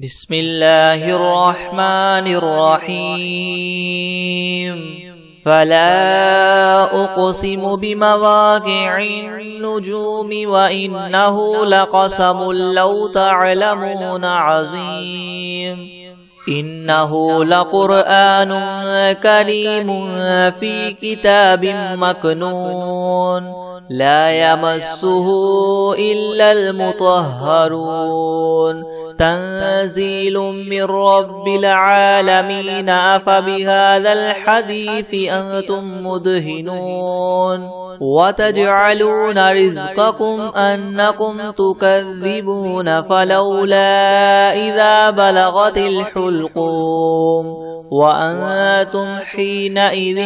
بسم الله الرحمن الرحيم فلا أقسم بمواقع النجوم وإنه لقسم لو تعلمون عظيم إنه لقرآن كريم في كتاب مكنون لا يمسه إلا المطهرون تنزيل من رب العالمين أفبهذا الحديث أنتم مدهنون وتجعلون رزقكم أنكم تكذبون فلولا إذا بلغت الحلقوم وأنتم حينئذ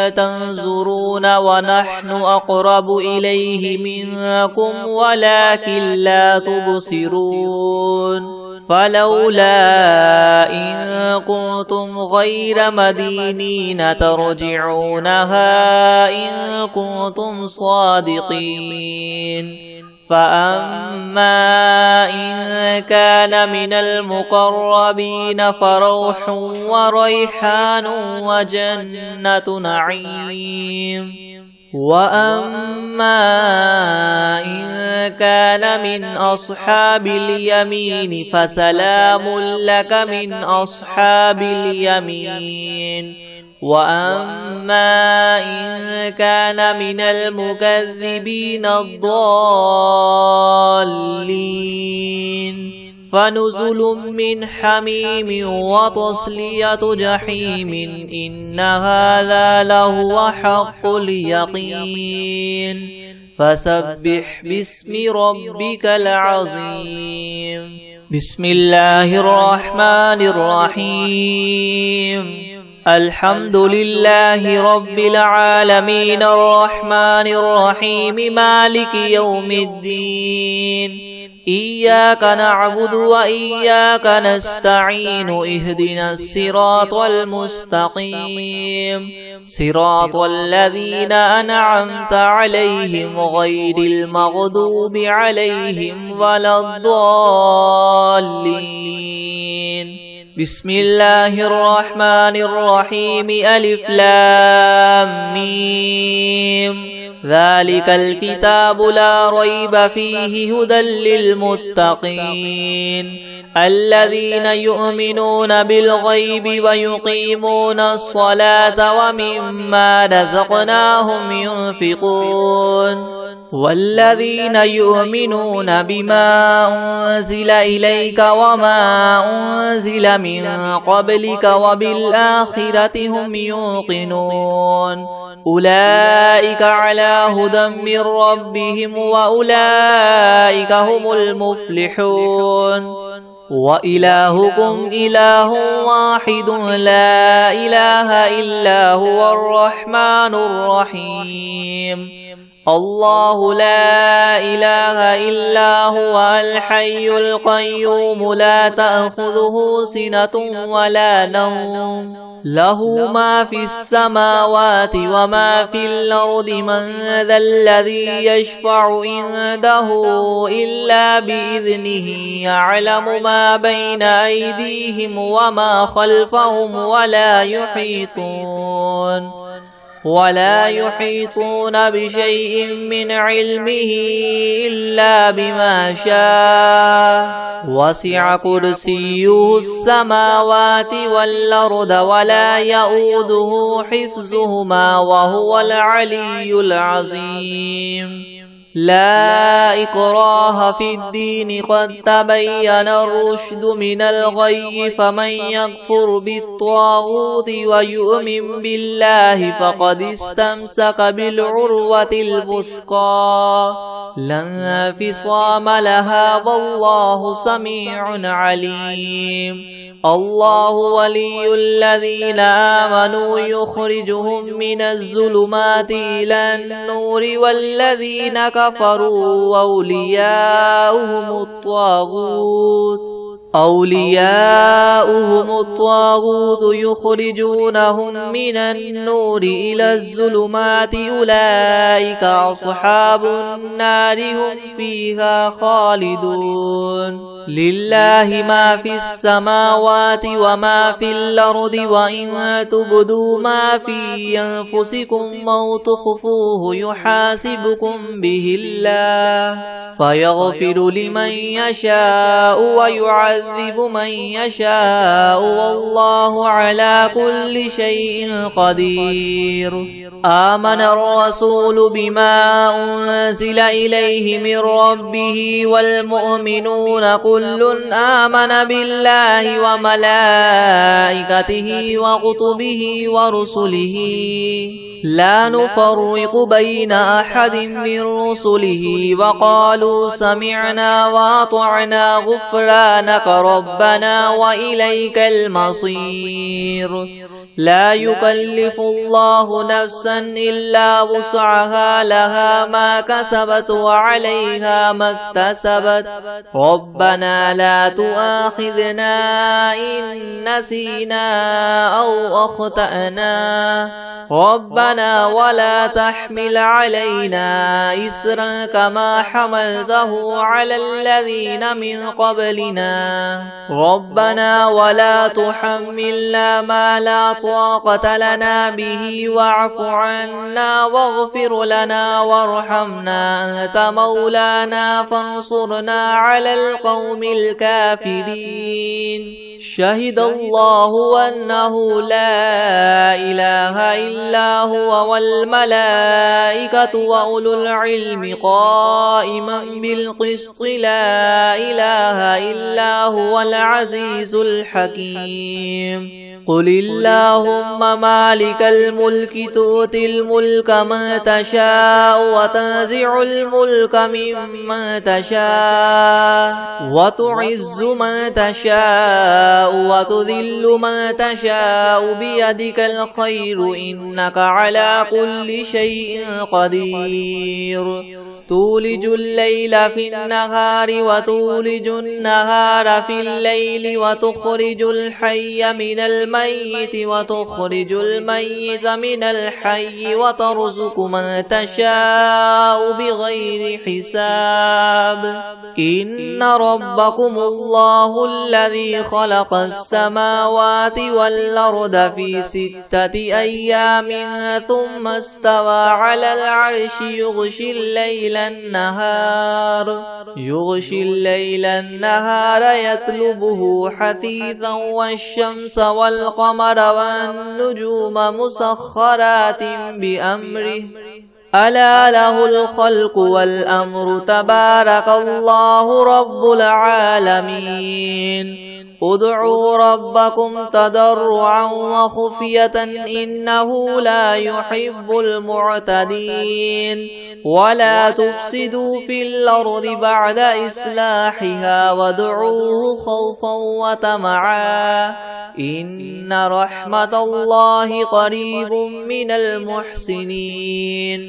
تنظرون ونحن أقرب إليه منكم ولكن لا تبصرون فلولا إن كنتم غير مدينين ترجعونها إن كنتم صادقين فأما إن كان من المقربين فروح وريحان وجنة نعيم وأما إن كان من أصحاب اليمين فسلام لك من أصحاب اليمين وأما إن كان من المكذبين الضالين فنزل من حميم وتصلية جحيم إن هذا لهو حق اليقين فسبح باسم ربك العظيم بسم الله الرحمن الرحيم الحمد لله رب العالمين الرحمن الرحيم مالك يوم الدين إياك نعبد وإياك نستعين اهدنا الصراط المستقيم صراط الذين أنعمت عليهم غير المغضوب عليهم ولا الضالين بسم الله الرحمن الرحيم ألف لام ميم ذلك الكتاب لا ريب فيه هدى للمتقين الذين يؤمنون بالغيب ويقيمون الصلاة ومما رزقناهم ينفقون والذين يؤمنون بما أنزل إليك وما أنزل من قبلك وبالآخرة هم يوقنون أولئك على هدى من ربهم وأولئك هم المفلحون وإلهكم إله واحد لا إله إلا هو الرحمن الرحيم الله لا إله إلا هو الحي القيوم لا تأخذه سنة ولا نوم له ما في السماوات وما في الأرض من ذا الذي يشفع عنده إلا بإذنه يعلم ما بين أيديهم وما خلفهم ولا يحيطون بشيء من علمه إلا بما شاء وسع كرسيه السماوات والأرض ولا يؤوده حفظهما وهو العلي العظيم لا إكراه في الدين قد تبين الرشد من الغي فمن يكفر بالطاغوت ويؤمن بالله فقد استمسك بالعروة الوثقى لا انفصام لها والله سميع عليم الله ولي الذين آمنوا يخرجهم من الظلمات إلى النور والذين كفروا أولياؤهم الطاغوت يخرجونهم من النور إلى الظلمات أولئك أصحاب النار هم فيها خالدون لله ما في السماوات وما في الأرض وإن تبدوا ما في أنفسكم أو تخفوه يحاسبكم به الله فيغفر لمن يشاء ويعذب من يشاء والله على كل شيء قدير. آمن الرسول بما أنزل إليه من ربه والمؤمنون كل آمن بالله وملائكته وكتبه ورسله لا نفرق بين أحد من رسله وقالوا سمعنا وأطعنا غفرانك ربنا وإليك المصير. لا يكلف الله نفسا إلا وسعها لها ما كسبت وعليها ما اكتسبت ربنا لا تؤاخذنا إن نسينا أو أخطأنا ربنا ولا تحمل علينا إسرا كما حملته على الذين من قبلنا ربنا ولا تحملنا ما لا طاقة لنا به واعف عنا واغفر لنا وارحمنا أنت مولانا فانصرنا على القوم الكافرين. شهد الله أنه لا إله إلا هو والملائكة وأولو العلم قائما بالقسط لا إله إلا هو العزيز الحكيم. قل اللهم مالك الملك تؤتي الملك من تشاء وتنزع الملك ممن تشاء وتعز من تشاء وتذل من تشاء بيدك الخير إنك على كل شيء قدير. تولج الليل في النهار وتولج النهار في الليل وتخرج الحي من الميت وتخرج الميت من الحي وترزق من تشاء بغير حساب. إن ربكم الله الذي خلق السماوات والأرض في 6 أيام ثم استوى على العرش يغشي الليل النهار يطلبه حثيثا والشمس والقمر والنجوم مسخرات بأمره ألا له الخلق والأمر تبارك الله رب العالمين. ادعوا ربكم تضرعا وخفية إنه لا يحب المعتدين. ولا تفسدوا في الأرض بعد إصلاحها وادعوه خوفا وطمعا إن رحمة الله قريب من المحسنين.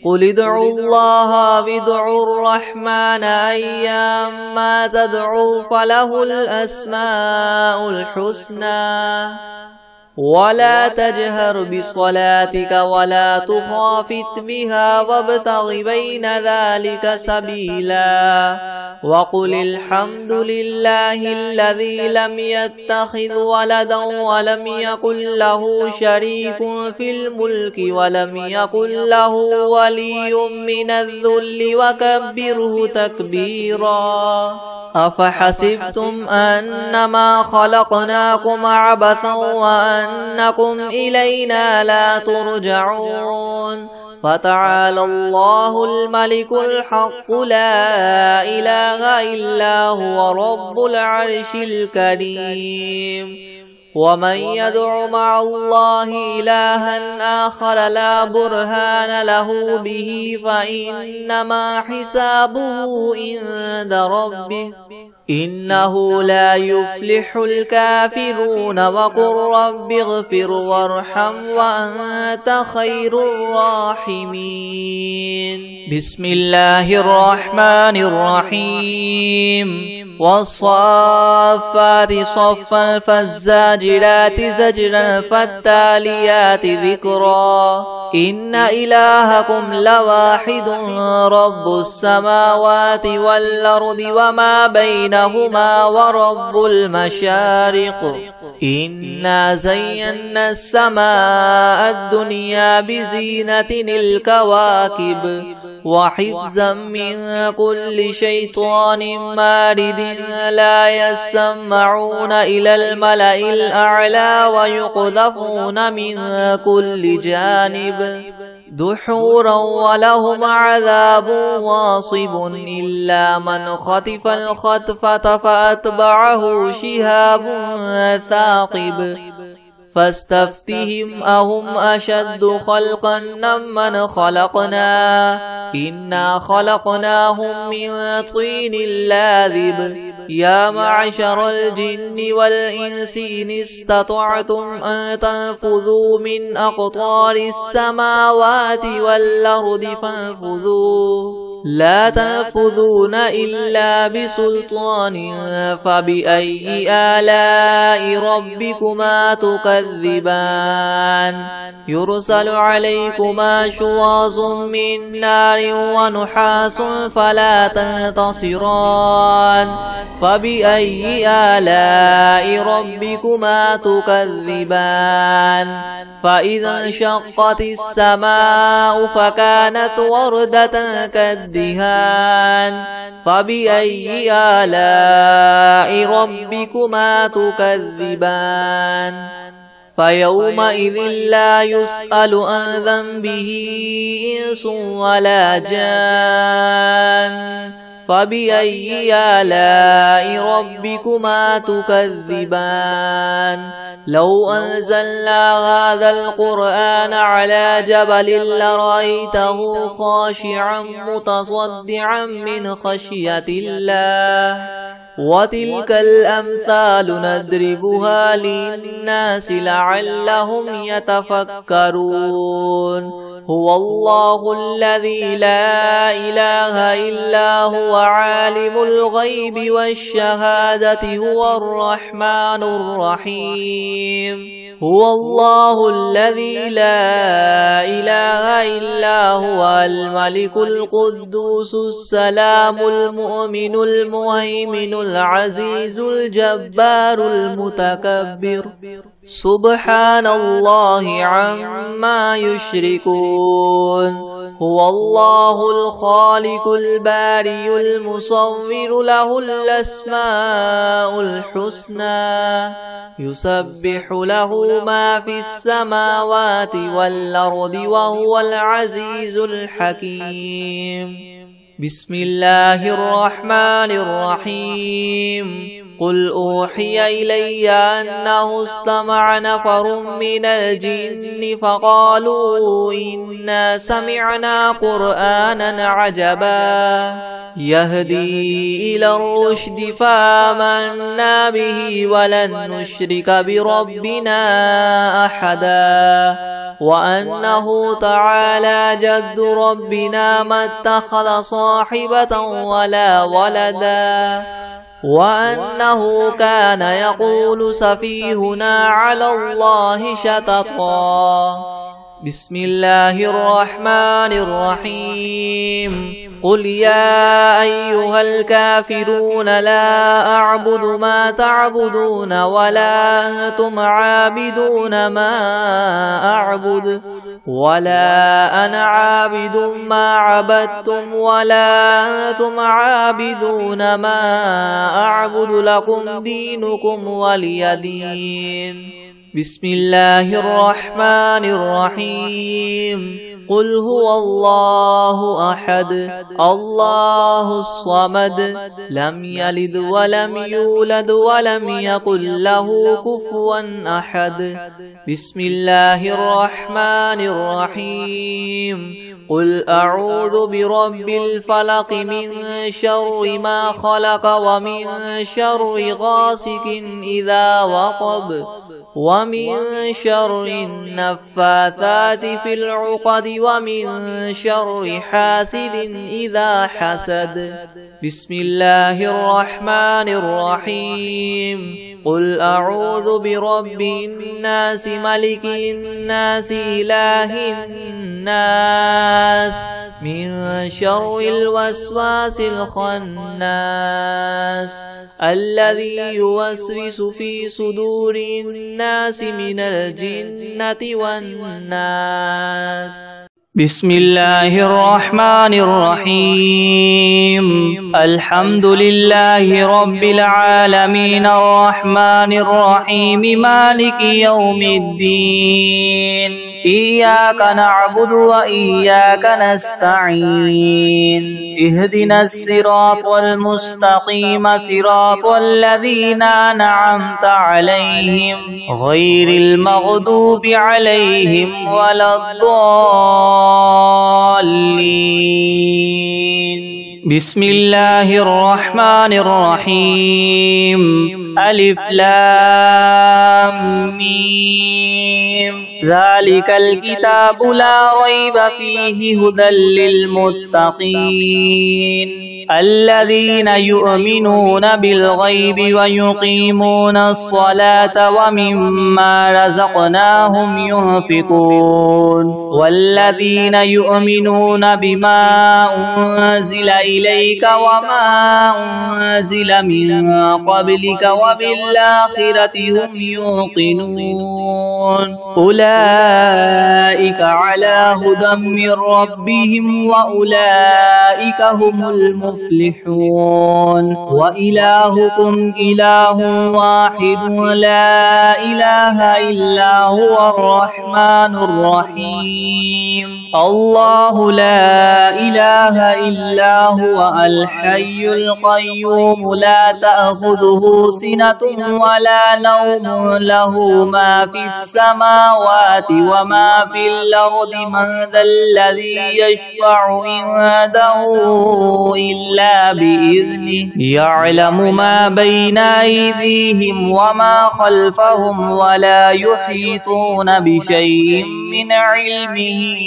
قل ادعوا الله وادعوا الرحمن أيما تدعوا فله الأسماء الحسنى. ولا تجهر بصلاتك ولا تخافت بها وابتغ بين ذلك سبيلا. وقل الحمد لله الذي لم يتخذ ولدا ولم يكن له شريك في الملك ولم يكن له ولي من الذل وكبره تكبيرا. أفحسبتم أنما خلقناكم عبثا وأنكم إلينا لا ترجعون. فتعالى الله الملك الحق لا إله إلا هو رب العرش الكريم. ومن يدع مع الله إلها آخر لا برهان له به فإنما حسابه عند ربه إنه لا يفلح الكافرون. وقل رب اغفر وارحم وأنت خير الراحمين. بسم الله الرحمن الرحيم. والصافات صفا فالزاجرات زجرا فالتاليات ذكرا إن إلهكم لواحد رب السماوات والأرض وما بينهما ورب المشارق إنا زينا السماء الدنيا بزينة الكواكب وحفظا من كل شيطان مارد لا يسمعون إلى الملأ الأعلى ويقذفون من كل جانب دحورا ولهم عذاب واصب إلا من خطف الخطفة فأتبعه شهاب ثاقب فاستفتهم أهم أشد خلقا ممن خلقنا إنا خلقناهم من طين لاذب يا معشر الجن والإنس إن استطعتم أن تنفذوا من أقطار السماوات والأرض فانفذوا لا تنفذون إلا بسلطان فبأي آلاء ربكما تكذبان يرسل عليكما شواظ من نار ونحاس فلا تنتصران فبأي آلاء ربكما تكذبان فإذا انشقت السماء فكانت وردة كالدهان فبأي آلاء ربكما تكذبان فيومئذ لا يسأل عن ذنبه إنس ولا جان فبأي آلاء ربكما تكذبان لو أنزلنا هذا القرآن على جبل لرأيته خاشعا متصدعا من خشية الله وتلك الأمثال نضربها للناس لعلهم يتفكرون هو الله الذي لا إله إلا هو عالم الغيب والشهادة هو الرحمن الرحيم هو الله الذي لا إله إلا هو الملك القدوس السلام المؤمن المهيمن العزيز الجبار المتكبر سبحان الله عما يشركون هو الله الخالق البارئ المصور له الأسماء الحسنى يسبح له ما في السماوات والأرض وهو العزيز الحكيم بسم الله الرحمن الرحيم قل أوحي إلي أنه استمع نفر من الجن فقالوا إنا سمعنا قرآنا عجبا يهدي إلى الرشد فآمنا به ولن نشرك بربنا أحدا وأنه تعالى جد ربنا ما اتخذ صاحبة ولا ولدا وأنه كان يقول سفيهنا على الله شططا بسم الله الرحمن الرحيم قل يا أيها الكافرون لا أعبد ما تعبدون ولا أنتم عابدون ما أعبد ولا أنا عابد ما عبدتم ولا أنتم عابدون ما أعبد لكم دينكم ولي دين بسم الله الرحمن الرحيم قل هو الله أحد الله الصمد لم يلد ولم يولد ولم يكن له كفوا أحد بسم الله الرحمن الرحيم قل أعوذ برب الفلق من شر ما خلق ومن شر غاسق إذا وقب ومن شر النفاثات في العقد ومن شر حاسد إذا حسد بسم الله الرحمن الرحيم قل أعوذ برب الناس ملك الناس إله الناس الناس من شر الوسواس الخناس الذي يوسوس في صدور الناس من الجنة والناس. بسم الله الرحمن الرحيم. الحمد لله رب العالمين الرحمن الرحيم مالك يوم الدين. إياك نعبد وإياك نستعين. اهدنا الصراط المستقيم صراط الذين أنعمت عليهم غير المغضوب عليهم ولا الضالين. بسم الله الرحمن الرحيم. ألف لام ميم. ذلك الكتاب لا ريب فيه هدى للمتقين الذين يؤمنون بالغيب ويقيمون الصلاة ومما رزقناهم ينفقون والذين يؤمنون بما أنزل إليك وما أنزل من قبلك وبالآخرة هم يوقنون أولئك على هدى من ربهم وأولئك هم المفلحون. وإلهكم إله واحد لا إله إلا هو الرحمن الرحيم. الله لا إله إلا هو الحي القيوم لا تأخذه سنة ولا نوم له ما في السماوات وما في الأرض من ذا الذي يشفع عنده إلا بإذنه يعلم ما بين أيديهم وما خلفهم ولا يحيطون بشيء من علمه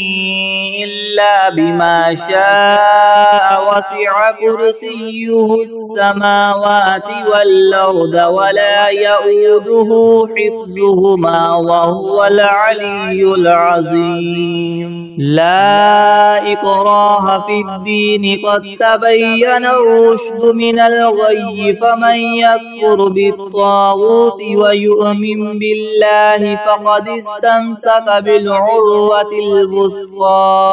إلا بما شاء وسع كرسيه السماوات والأرض ولا يؤوده حفظهما وهو العلي العظيم. لا إكراه في الدين قد تبين الرشد من الغي فمن يكفر بالطاغوت ويؤمن بالله فقد استمسك بالعروة الوثقى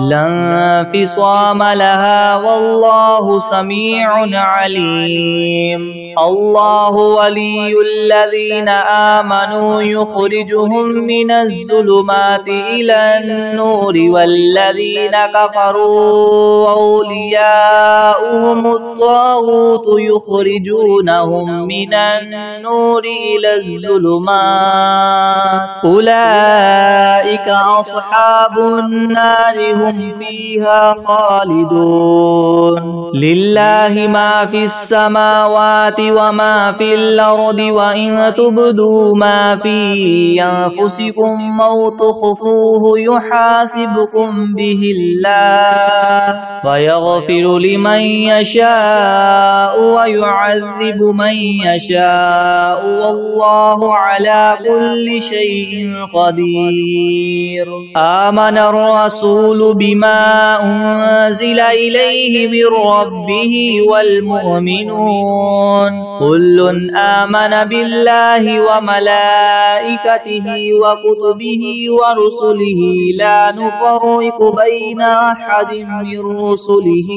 لا انفصام لها والله سميع عليم. الله ولي الذين آمنوا يخرجهم من الظلمات إلى النور والذين كفروا أولياؤهم الطاغوت يخرجونهم من النور إلى الظلمات أولئك أصحاب النار هم فيها خالدون. لله ما في السماوات وما في الأرض وإن تبدوا ما في أنفسكم أو تخفوه يحاسبكم به الله فيغفر لمن يشاء ويعذب من يشاء والله على كل شيء قدير. آمن الرسول بما أنزل إليه من ربه والمؤمنون كل آمن بالله وملائكته وكتبه ورسله لا نفرق بين أحد من رسله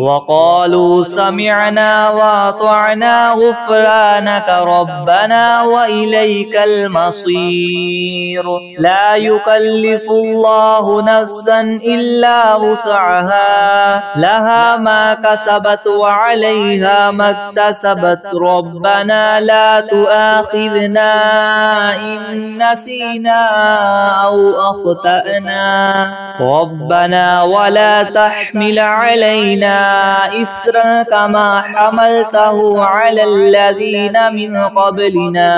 وقالوا سمعنا وأطعنا غفرانك ربنا وإليك المصير. لا يكلف الله نفسا إلا وسعها لها ما كسبت وعليها ما اكتسبت ربنا لا تؤاخذنا إن نسينا أو أخطأنا ربنا ولا تحمل علينا إسرا كما حملته على الذين من قبلنا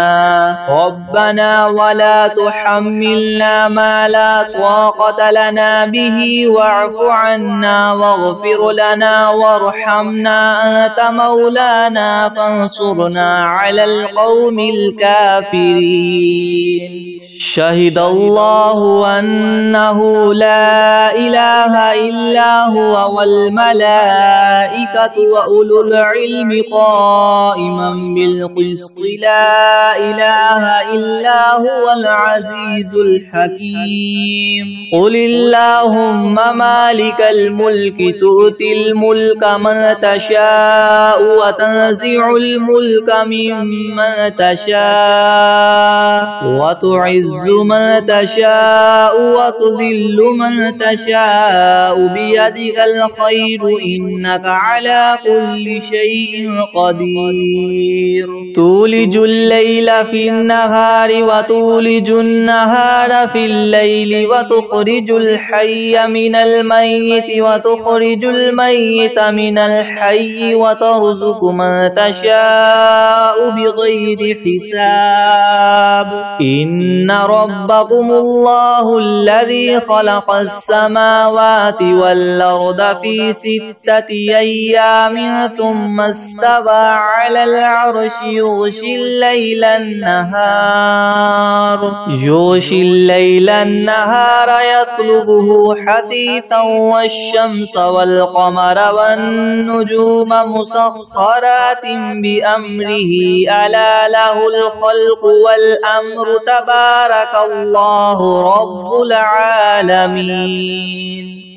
ربنا ولا تحملنا ما لا طاقة لنا به واعف عنا واغفر لنا وارحمنا أنت مولانا فانصرنا على القوم الكافرين. شهد الله أنه لا إله إلا هو والملائكة وأولو العلم قائما بالقسط لا إله إلا هو العزيز الحكيم قل اللهم مالك الملك تؤتي الملك من تشاء وتنزع الملك ممن تشاء وتعز من تشاء وتذل من تشاء بيدك الخير إنك على كل شيء قدير تولج الليل في النهار وتولج النهار في الليل وتخرج الحي من الميت وتخرج الميت من الحي وترزق من تشاء بغير حساب إن ربكم الله الذي خلق السماوات والأرض في 6 أيام ثم استوى على العرش يغشي الليل النهار يطلبه حثيثا والشمس والقمر والنجوم مسخرات بأمره ألا له الخلق والأمر تبارك الله رب العالمين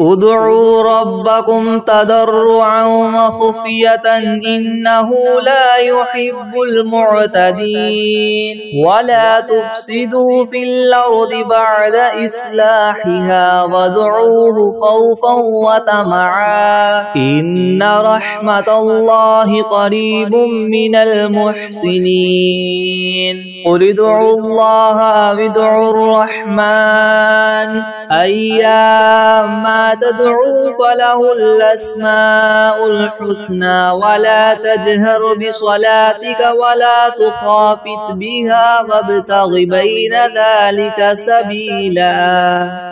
ادعوا ربكم تضرعا وخفية إنه لا يحب المعتدين ولا تفسدوا في الأرض بعد إصلاحها وادعوه خوفا وطمعا إن رحمة الله قريب من المحسنين قل ادعوا الله أو ادعوا الرحمن أيما تدعوا فله الأسماء الحسنى ولا تجهر بصلاتك ولا تخافت بها وابتغ بين ذلك سبيلا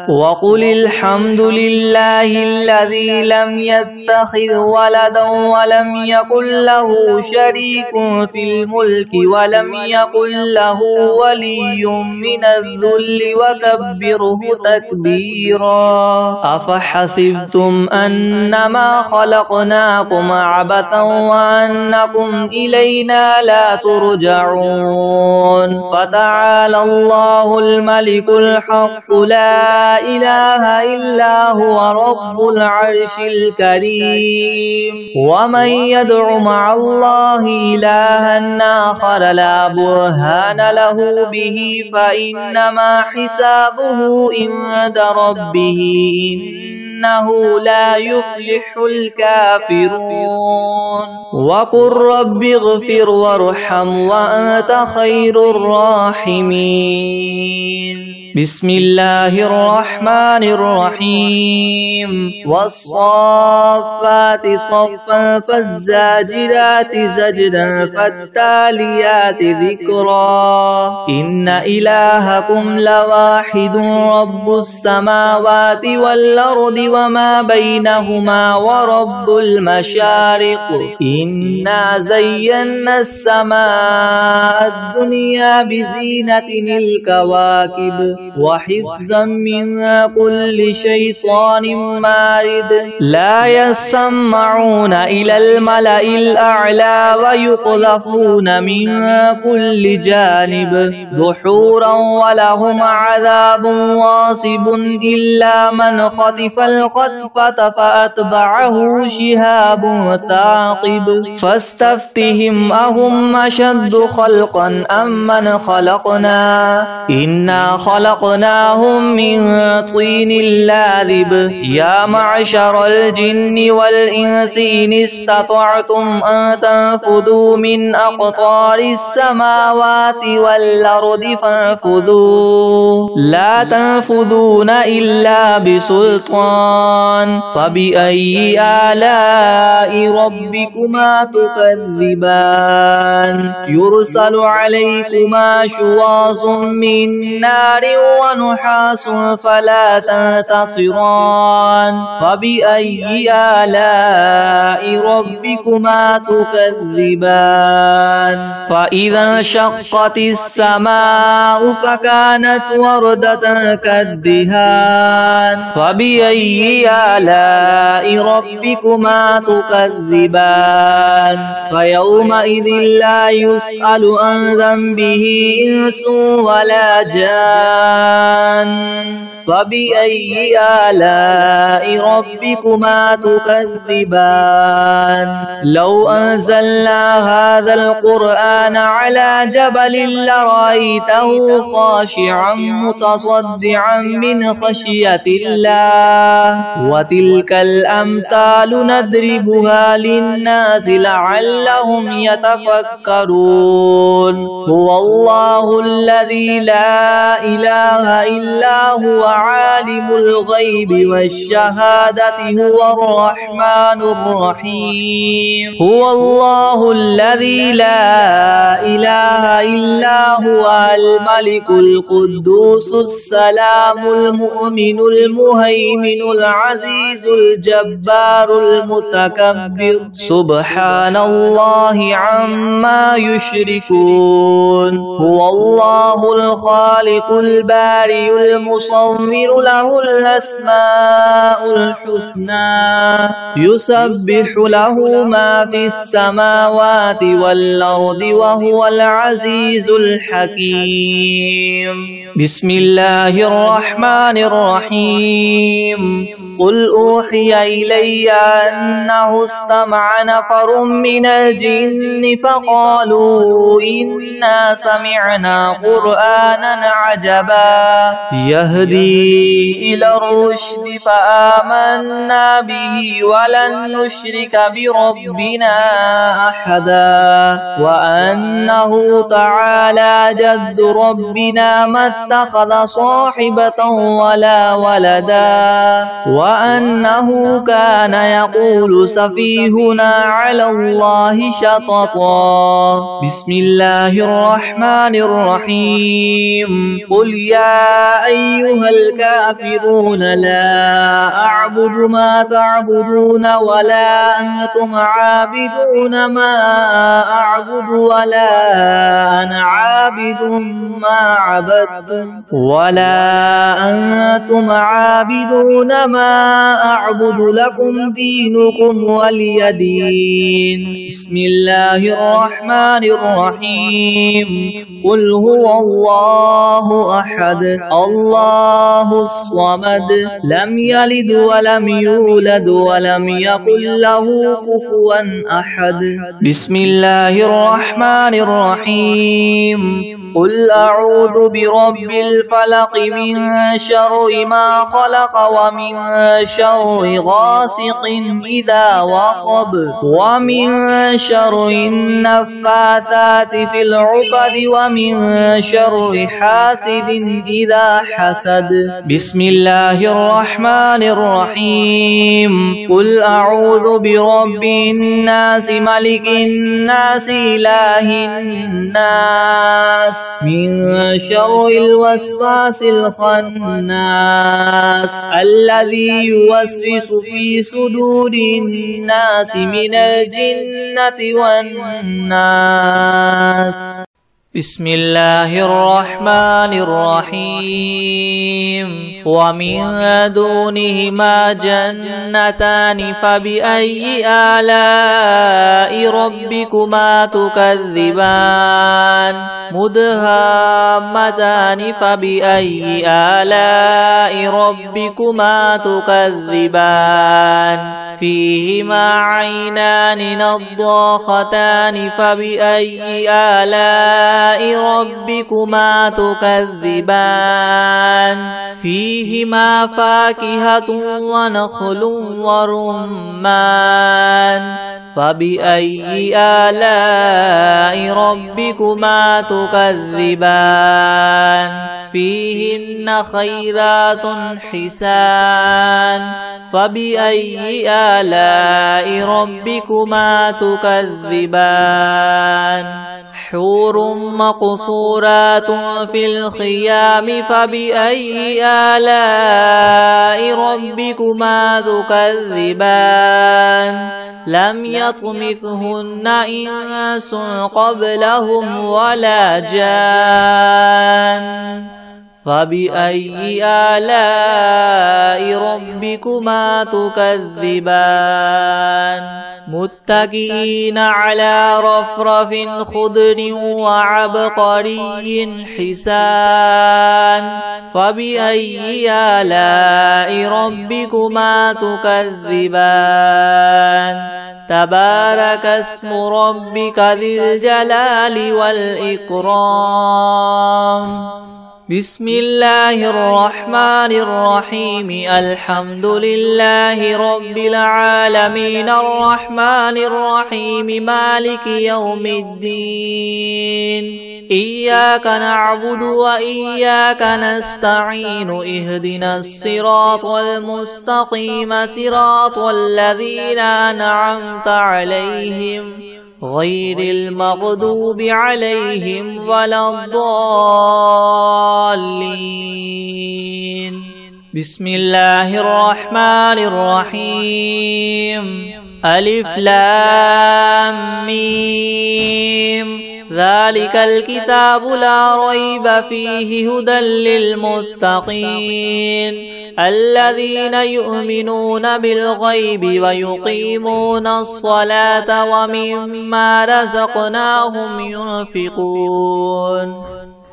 وقل الحمد لله الذي لم يتخذ ولدا ولم يكن له شريك في الملك ولم يكن له ولي من الذل وكبره تكبيرا أفحسبتم أنما خلقناكم عبثا وأنكم إلينا لا ترجعون فتعالى الله الملك الحق لا إله إلا هو رب العرش الكريم ومن يدع مع الله إلها آخر لا برهان له به فإنما حسابه عند ربه إنه لا يفلح الكافرون وقل رب اغفر وارحم وأنت خير الراحمين بسم الله الرحمن الرحيم والصافات صفا فالزاجرات زجرا فالتاليات ذكرا إن إلهكم لواحد رب السماوات والأرض وما بينهما ورب المشارق إنا زينا السماء الدنيا بزينة الكواكب وحفظا من كل شيطان مارد لا يسمعون إلى الملأ الأعلى ويقذفون من كل جانب دحورا ولهم عذاب واصب إلا من خطف الخطفة فأتبعه شهاب ثاقب فاستفتهم أهم أشد خلقا أم من خلقنا إنا خلقناهم من طين لاذب يا معشر الجن والإنس إن استطعتم أن تنفذوا من أقطار السماوات والأرض فانفذوا لا تنفذون إلا بسلطان شيطان فبأي آلاء ربكما تكذبان يرسل عليكما شواظ من نار ونحاس فلا تنتصران فبأي آلاء ربكما تكذبان فإذا انشقت السماء فكانت وردة كالدهان فبأي آلاء ربكما تكذبان فيومئذ لا يسأل عن ذنبه إنس ولا جان فبأي آلاء ربكما تكذبان لو أنزلنا هذا القرآن على جبل لرأيته خاشعا متصدعا من خشية الله وتلك الأمثال نضربها للناس لعلهم يتفكرون هو الله الذي لا إله إلا هو عالم الغيب والشهادة هو الرحمن الرحيم هو الله الذي لا إله إلا هو الملك القدوس السلام المؤمن المهيمن العزيز الجبار المتكبر سبحان الله عما يشركون هو الله الخالق البارئ المصور له الأسماء الحسنى يسبح له ما في السماوات والأرض وهو العزيز الحكيم بسم الله الرحمن الرحيم قل أوحي إلي أنه استمع نفر من الجن فقالوا إنا سمعنا قرآنا عجبا يهدي إلى الرشد فآمنا به ولن نشرك بربنا أحدا وأنه تعالى جد ربنا ما اتخذ صاحبة ولا ولدا وأنه كان يقول سفيهنا على الله شططا بسم الله الرحمن الرحيم قل يا أيها الكافرون لا أعبد ما تعبدون ولا أنتم عابدون ما أعبد ولا أنا عابد ما عبدتم ولا أنتم عابدون ما أعبد لكم دينكم ولي دين بسم الله الرحمن الرحيم قل هو الله أحد الله الصمد لم يلد ولم يولد ولم يكن له كفوا أحد بسم الله الرحمن الرحيم قل أعوذ برب الفلق من شر ما خلق ومن شر غاسق إذا وقب ومن شر النفاثات في العقد ومن شر حاسد إذا حسد بسم الله الرحمن الرحيم قل أعوذ برب الناس ملك الناس إله الناس من شر الوسواس الخناس الذي يوسوس في صدور الناس من الجنة والناس بسم الله الرحمن الرحيم ومن دونهما جنتان فبأي آلاء ربكما تكذبان مدهامتان فبأي آلاء ربكما تكذبان فيهما عينان نضاختان فبأي آلاء ربكما تكذبان فيهما فاكهة ونخل ورمان فبأي آلاء ربكما تكذبان فيهن خيرات حسان فبأي آلاء ربكما تكذبان حور مقصورات في الخيام فبأي آلاء ربكما تكذبان لم يطمثهن إنس قبلهم ولا جان فبأي آلاء ربكما تكذبان متكئين على رفرف خضر وعبقري حسان فبأي آلاء ربكما تكذبان تبارك اسم ربك ذي الجلال والإكرام بسم الله الرحمن الرحيم الحمد لله رب العالمين الرحمن الرحيم مالك يوم الدين إياك نعبد وإياك نستعين اهدنا الصراط المستقيم صراط الذين أنعمت عليهم غير المغضوب عليهم ولا الضالين بسم الله الرحمن الرحيم ألف لام ميم ذلك الكتاب لا ريب فيه هدى للمتقين الذين يؤمنون بالغيب ويقيمون الصلاة ومما رزقناهم ينفقون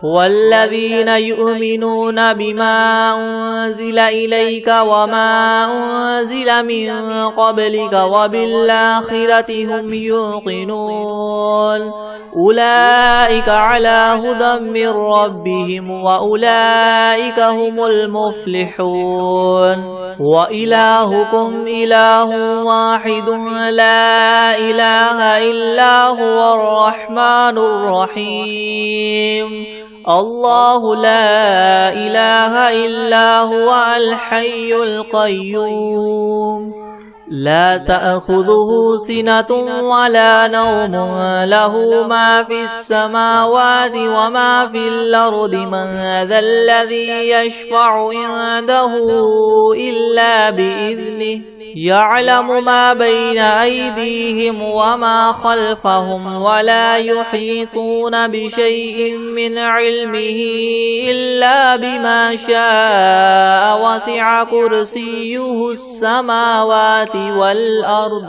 والذين يؤمنون بما أنزل إليك وما أنزل من قبلك وبالآخرة هم يوقنون أولئك على هدى من ربهم وأولئك هم المفلحون وإلهكم إله واحد لا إله إلا هو الرحمن الرحيم الله لا إله إلا هو الحي القيوم لا تأخذه سنة ولا نوم له ما في السماوات وما في الأرض من ذا الذي يشفع عنده إلا بإذنه يعلم ما بين أيديهم وما خلفهم ولا يحيطون بشيء من علمه إلا بما شاء وسع كرسيه السماوات والأرض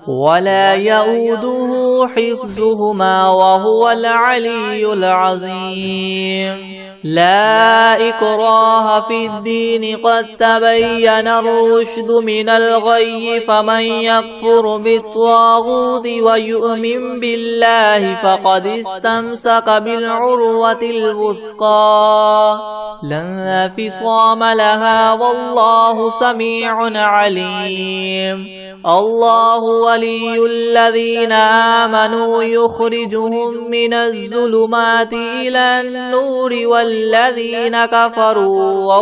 ولا يؤوده حفظهما وهو العلي العظيم لا إكراه في الدين قد تبين الرشد من الغي فمن يكفر بالطاغوت ويؤمن بالله فقد استمسك بالعروة الوثقى لا انفصام لها والله سميع عليم الله ولي الذين آمنوا يخرجهم من الظلمات إلى النور والذين كفروا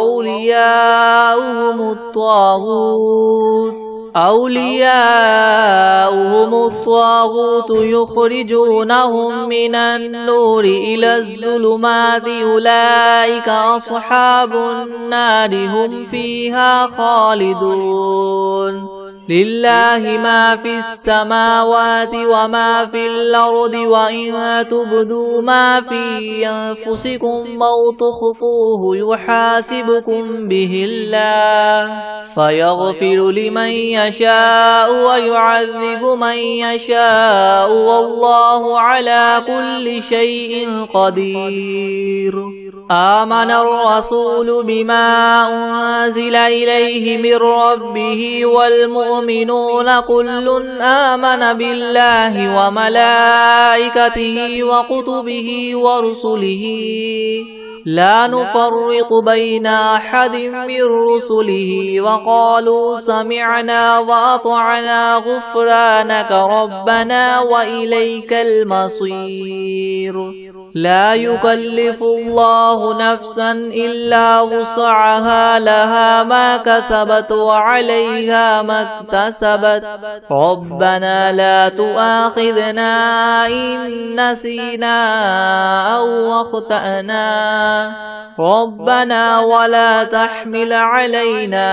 أولياؤهم الطاغوت يخرجونهم من النور إلى الظلمات أولئك أصحاب النار هم فيها خالدون لله ما في السماوات وما في الأرض وإن تبدوا ما في أنفسكم أو تخفوه يحاسبكم به الله فيغفر لمن يشاء ويعذب من يشاء والله على كل شيء قدير آمن الرسول بما أنزل إليه من ربه والمؤمنون المؤمنون كل آمن بالله وملائكته وكتبه ورسله لا نفرق بين أحد من رسله وقالوا سمعنا وأطعنا غفرانك ربنا وإليك المصير. لا يكلف الله نفسا إلا وسعها لها ما كسبت وعليها ما اكتسبت ربنا لا تؤاخذنا إن نسينا أو أخطأنا ربنا ولا تحمل علينا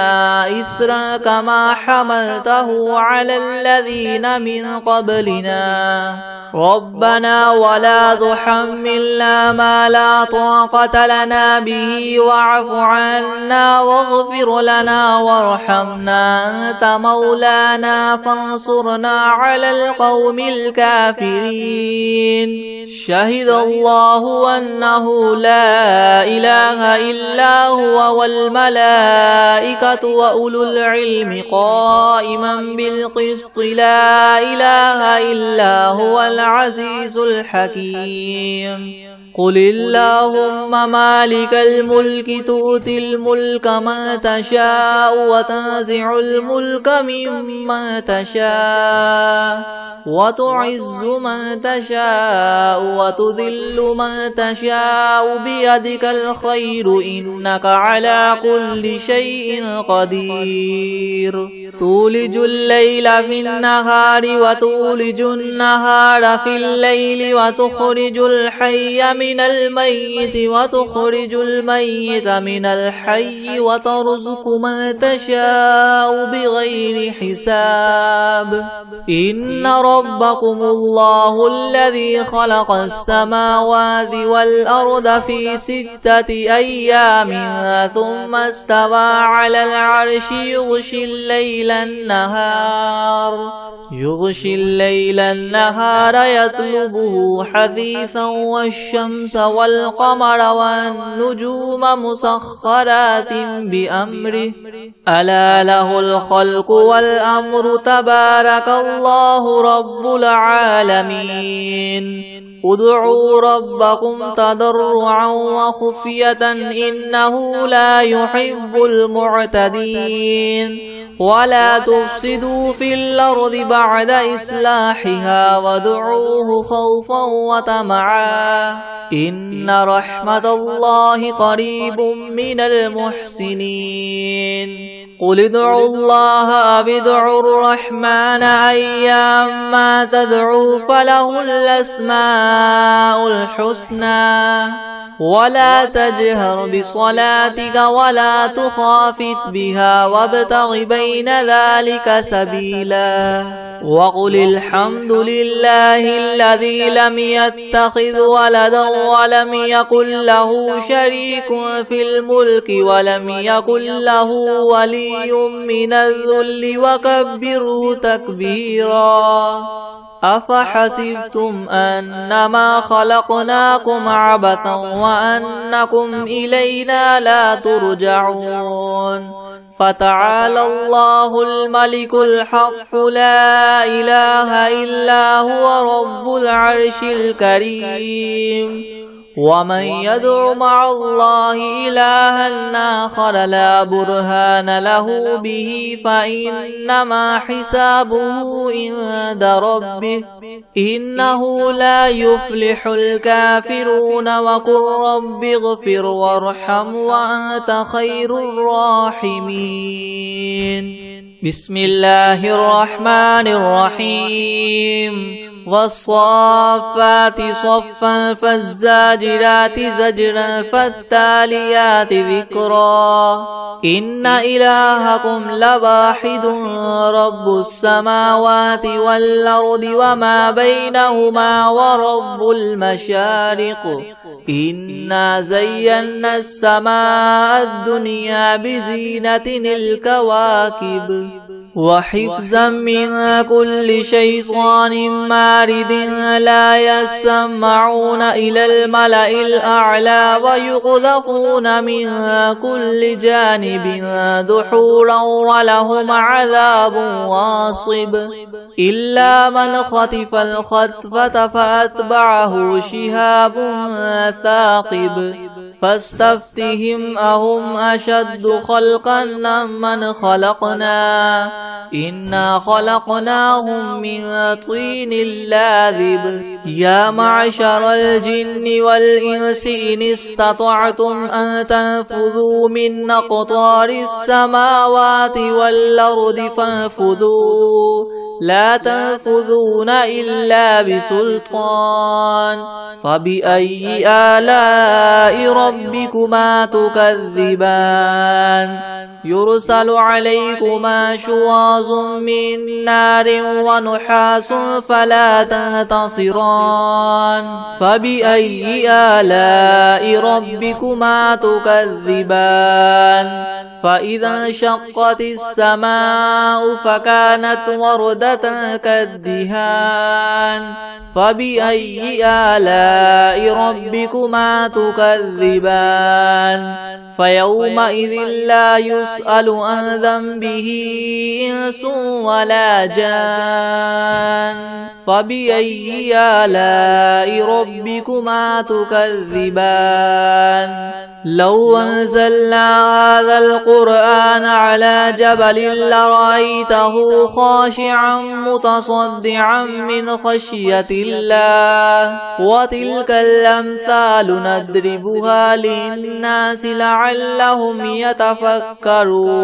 إسرا كما حملته على الذين من قبلنا ربنا ولا تحملنا ما لا طاقة لنا به واعف عنا واغفر لنا وارحمنا أنت مولانا فانصرنا على القوم الكافرين. شهد الله أنه لا إله إلا هو والملائكة وأولو العلم قائما بالقسط لا إله إلا هو العزيز الحكيم. قل اللهم مالك الملك تؤتي الملك من تشاء وتنزع الملك ممن تشاء وتعز من تشاء وتذل من تشاء بيدك الخير إنك على كل شيء قدير. تولج الليل في النهار وتولج النهار في الليل وتخرج الحي من الميت وتخرج الميت من الحي وترزق من تشاء بغير حساب. إن ربكم الله الذي خلق السماوات والأرض في 6 أيام ثم استوى على العرش يغشي الليل النهار يطلبه حثيثا والشمس والقمر والنجوم مسخرات بأمره ألا له الخلق والأمر تبارك الله رب العالمين. ادعوا ربكم تضرعا وخفية إنه لا يحب المعتدين. ولا تفسدوا في الأرض بعد إصلاحها وادعوه خوفا وطمعا إن رحمة الله قريب من المحسنين. قل ادعوا الله أو ادعوا الرحمن أيما تدعوا فله الأسماء الحسنى ولا تجهر بصلاتك ولا تخافت بها وابتغ بين ذلك سبيلا. وقل الحمد لله الذي لم يتخذ ولدا ولم يكن له شريك في الملك ولم يكن له ولي من الذل وكبره تكبيرا. أفحسبتم أنما خلقناكم عبثا وأنكم إلينا لا ترجعون. فتعالى الله الملك الحق لا إله إلا هو رب العرش الكريم. ومن يدع مع الله إلها آخر لا برهان له به فإنما حسابه عند ربه إنه لا يفلح الكافرون. وقل رب اغفر وارحم وأنت خير الراحمين. بسم الله الرحمن الرحيم. والصافات صفا فالزاجرات زجرا فالتاليات ذكرا. إن إلهكم لواحد رب السماوات والأرض وما بينهما ورب المشارق. إنا زينا السماء الدنيا بزينة الكواكب وحفظا من كل شيطان مارد لا يسمعون إلى الملأ الأعلى ويقذفون من كل جانب دحورا ولهم عذاب واصب إلا من خطف الخطفة فأتبعه شهاب ثاقب فاستفتهم أهم أشد خلقا ممن خلقنا إنا خلقناهم من طين لاذب يا معشر الجن والإنس إن استطعتم أن تنفذوا من أقطار السماوات والأرض فانفذوا لا تنفذون إلا بسلطان فبأي آلاء ربكما تكذبان يرسل عليكما شواظ من نار ونحاس فلا تنتصران فبأي آلاء ربكما تكذبان فإذا انشقت السماء فكانت وردة كالدهان فبأي آلاء ربكما تكذبان فيومئذ لا يسأل عن ذنبه إنس ولا جان فبأي آلاء ربكما تكذبان لو أنزلنا هذا القرآن على جبل لرأيته خاشعا متصدعا من خشية الله وتلك الأمثال نضربها للناس لعلهم يتفكرون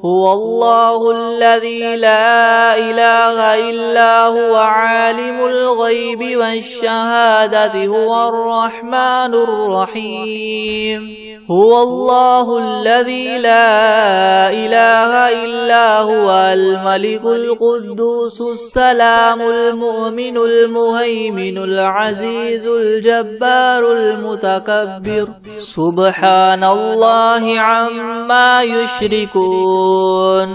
هو الله الذي لا إله إلا هو عالم الغيب والشهادة هو الرحمن الرحيم هو الله الذي لا إله إلا هو الملك القدوس السلام المؤمن المهيمن العزيز الجبار المتكبر سبحان الله عما يشركون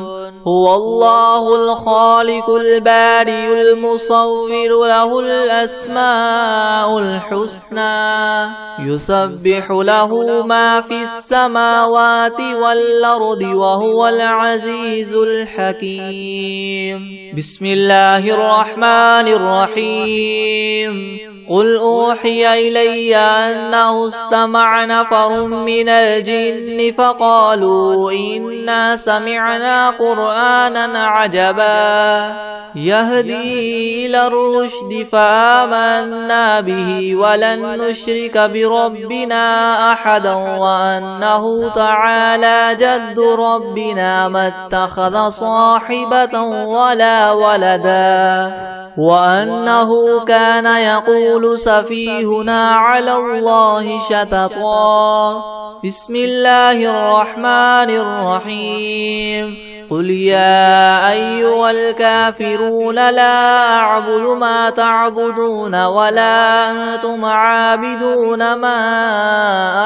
هو الله الخالق البارئ المصور له الأسماء الحسنى يسبح له ما في السماوات والأرض وهو العزيز الحكيم بسم الله الرحمن الرحيم قل أوحي إلي أنه استمع نفر من الجن فقالوا إنا سمعنا قرآنا عجبا يهدي إلى الرشد فآمنا به ولن نشرك بربنا أحدا وأنه تعالى جد ربنا ما اتخذ صاحبة ولا ولدا وأنه كان يقول سفيهنا على الله شططا بسم الله الرحمن الرحيم قل يا أيها الكافرون لا أعبد ما تعبدون ولا أنتم عابدون ما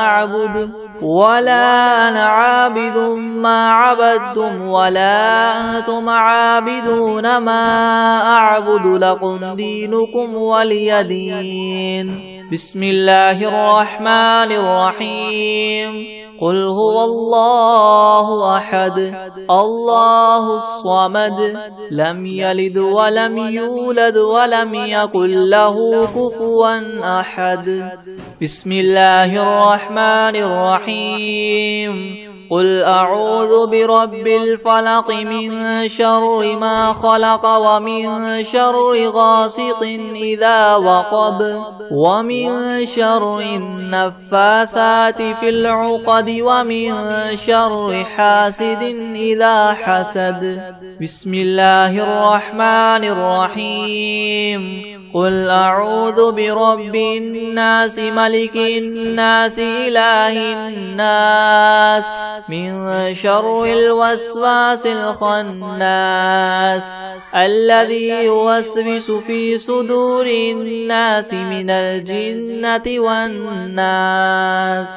أعبد ولا أنا عابد ما عبدتم ولا أنتم عابدون ما أعبد لكم دينكم ولي دين بسم الله الرحمن الرحيم قل هو الله أحد الله الصمد لم يلد ولم يولد ولم يكن له كفوا أحد بسم الله الرحمن الرحيم قل أعوذ برب الفلق من شر ما خلق ومن شر غاسق إذا وقب ومن شر النفاثات في العقد ومن شر حاسد إذا حسد بسم الله الرحمن الرحيم قل أعوذ برب الناس ملك الناس إله الناس من شر الوسواس الخناس الذي يوسوس في صدور الناس من الجنة والناس